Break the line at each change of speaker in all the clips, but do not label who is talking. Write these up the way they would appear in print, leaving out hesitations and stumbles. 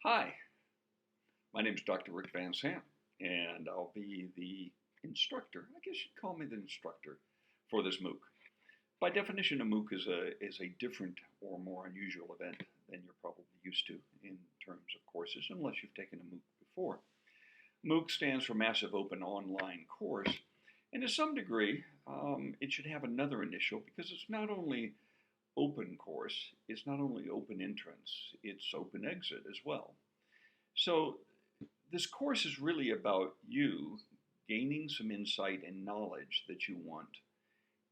Hi, my name is Dr. Rick Van Sant, and I'll be the instructor. I guess you'd call me the instructor for this MOOC. By definition, a MOOC is a different or more unusual event than you're probably used to in terms of courses, unless you've taken a MOOC before. MOOC stands for Massive Open Online Course, and to some degree, it should have another initial because it's not only open course, it's not only open entrance, it's open exit as well. So this course is really about you gaining some insight and knowledge that you want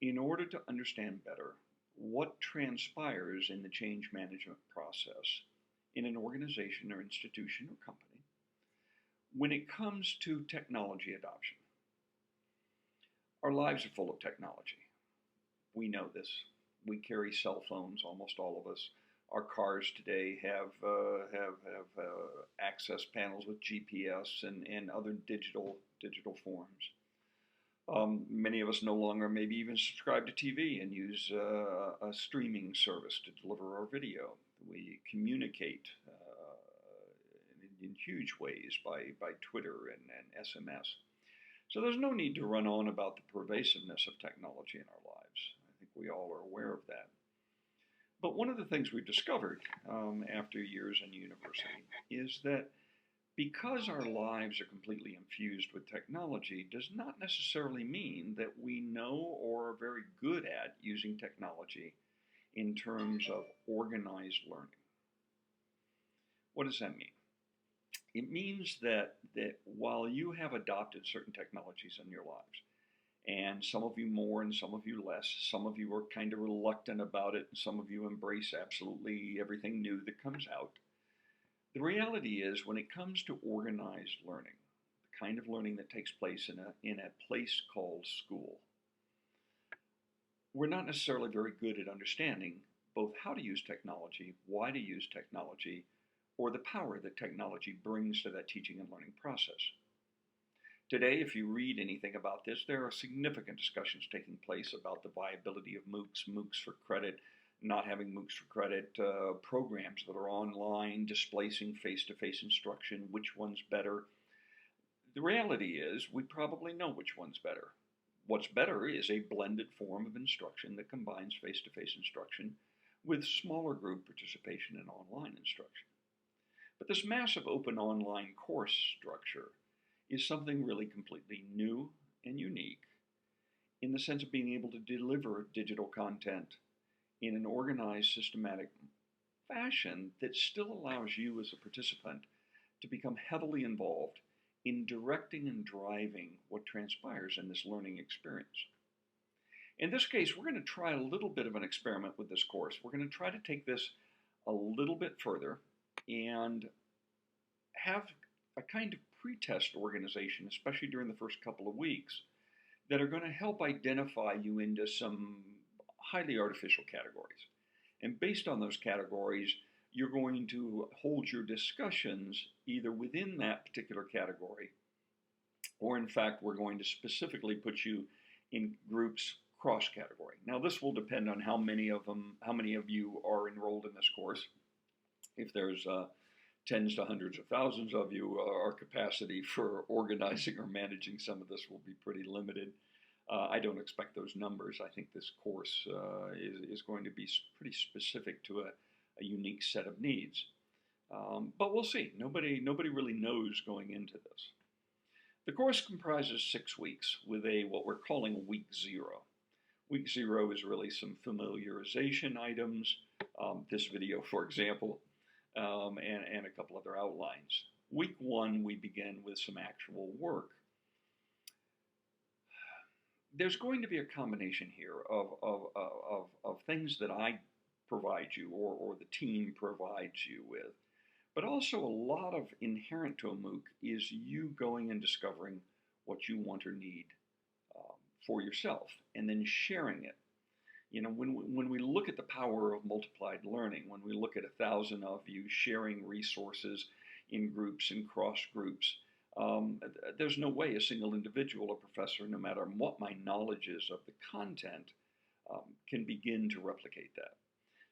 in order to understand better what transpires in the change management process in an organization or institution or company when it comes to technology adoption. Our lives are full of technology. We know this. We carry cell phones, almost all of us. Our cars today have access panels with GPS and other digital forms. Many of us no longer maybe even subscribe to TV and use a streaming service to deliver our video. We communicate in huge ways by Twitter and SMS. So there's no need to run on about the pervasiveness of technology in our lives. I think we all are aware of that. But one of the things we've discovered after years in university is that because our lives are completely infused with technology does not necessarily mean that we know or are very good at using technology in terms of organized learning. What does that mean? It means that while you have adopted certain technologies in your lives, and some of you more and some of you less, some of you are kind of reluctant about it, and some of you embrace absolutely everything new that comes out. The reality is when it comes to organized learning, the kind of learning that takes place in a place called school, we're not necessarily very good at understanding both how to use technology, why to use technology, or the power that technology brings to that teaching and learning process. Today, if you read anything about this, there are significant discussions taking place about the viability of MOOCs for credit, not having MOOCs for credit, programs that are online, displacing face-to-face instruction, which one's better. The reality is we probably know which one's better. What's better is a blended form of instruction that combines face-to-face instruction with smaller group participation in online instruction. But this massive open online course structure is something really completely new and unique in the sense of being able to deliver digital content in an organized, systematic fashion that still allows you as a participant to become heavily involved in directing and driving what transpires in this learning experience. In this case, we're going to try a little bit of an experiment with this course. We're going to try to take this a little bit further and have a kind of pre-test organization, especially during the first couple of weeks, that are going to help identify you into some highly artificial categories. And based on those categories, you're going to hold your discussions either within that particular category, or in fact, we're going to specifically put you in groups cross-category. Now, this will depend on how many of you are enrolled in this course. If there's tens to hundreds of thousands of you, our capacity for organizing or managing some of this will be pretty limited. I don't expect those numbers. I think this course is going to be pretty specific to a unique set of needs. But we'll see. Nobody really knows going into this. The course comprises 6 weeks with what we're calling week 0. Week 0 is really some familiarization items, this video, for example, and a couple other outlines. Week 1, we begin with some actual work. There's going to be a combination here of things that I provide you or the team provides you with, but also a lot of inherent to a MOOC is you going and discovering what you want or need for yourself and then sharing it. You know, when we look at the power of multiplied learning, when we look at 1,000 of you sharing resources in groups and cross groups, there's no way a single individual or professor, no matter what my knowledge is of the content, can begin to replicate that.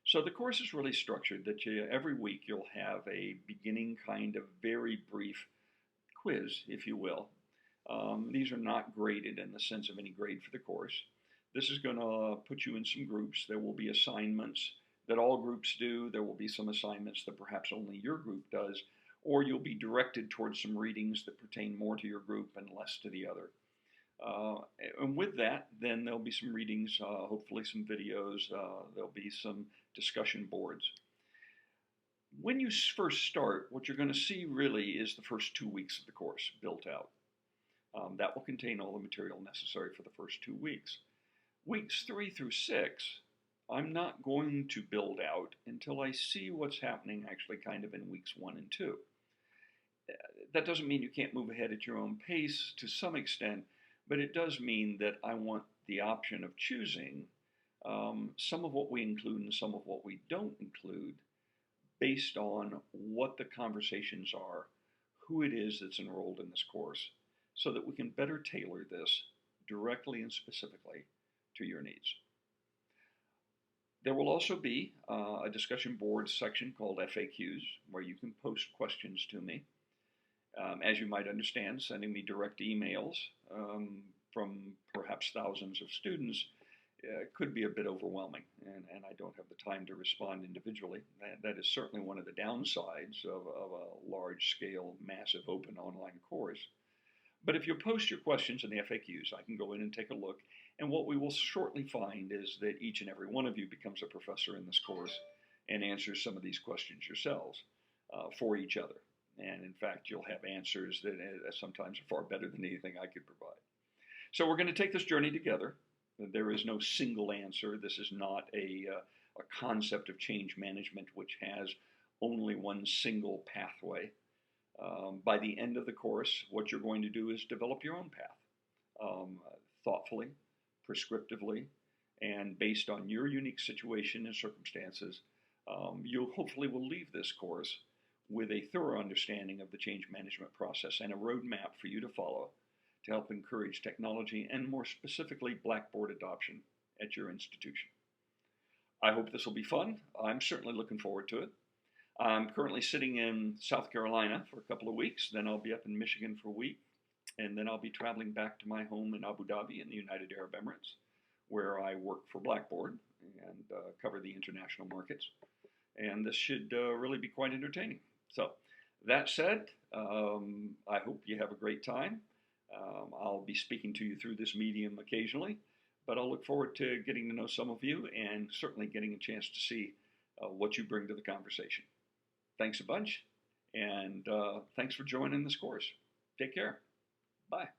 So the course is really structured that every week you'll have a beginning kind of very brief quiz, if you will. These are not graded in the sense of any grade for the course. This is going to put you in some groups. There will be assignments that all groups do. There will be some assignments that perhaps only your group does, or you'll be directed towards some readings that pertain more to your group and less to the other. And with that, then there'll be some readings, hopefully some videos, there'll be some discussion boards. When you first start, what you're going to see really is the first 2 weeks of the course built out. That will contain all the material necessary for the first 2 weeks. Weeks 3 through 6, I'm not going to build out until I see what's happening actually kind of in weeks 1 and 2. That doesn't mean you can't move ahead at your own pace to some extent, but it does mean that I want the option of choosing some of what we include and some of what we don't include based on what the conversations are, who it is that's enrolled in this course, so that we can better tailor this directly and specifically to your needs. There will also be a discussion board section called FAQs, where you can post questions to me. As you might understand, sending me direct emails from perhaps thousands of students could be a bit overwhelming, and I don't have the time to respond individually. That is certainly one of the downsides of a large-scale, massive, open online course. But if you post your questions in the FAQs, I can go in and take a look, and what we will shortly find is that each and every one of you becomes a professor in this course and answers some of these questions yourselves for each other. And in fact, you'll have answers that sometimes are far better than anything I could provide. So we're going to take this journey together. There is no single answer. This is not a concept of change management which has only one single pathway. By the end of the course, what you're going to do is develop your own path, thoughtfully, prescriptively, and based on your unique situation and circumstances. You hopefully will leave this course with a thorough understanding of the change management process and a roadmap for you to follow to help encourage technology and more specifically Blackboard adoption at your institution. I hope this will be fun. I'm certainly looking forward to it. I'm currently sitting in South Carolina for a couple of weeks, then I'll be up in Michigan for a week, and then I'll be traveling back to my home in Abu Dhabi in the United Arab Emirates, where I work for Blackboard and cover the international markets. And this should really be quite entertaining. So that said, I hope you have a great time. I'll be speaking to you through this medium occasionally, but I'll look forward to getting to know some of you and certainly getting a chance to see what you bring to the conversation. Thanks a bunch, and thanks for joining this course. Take care. Bye.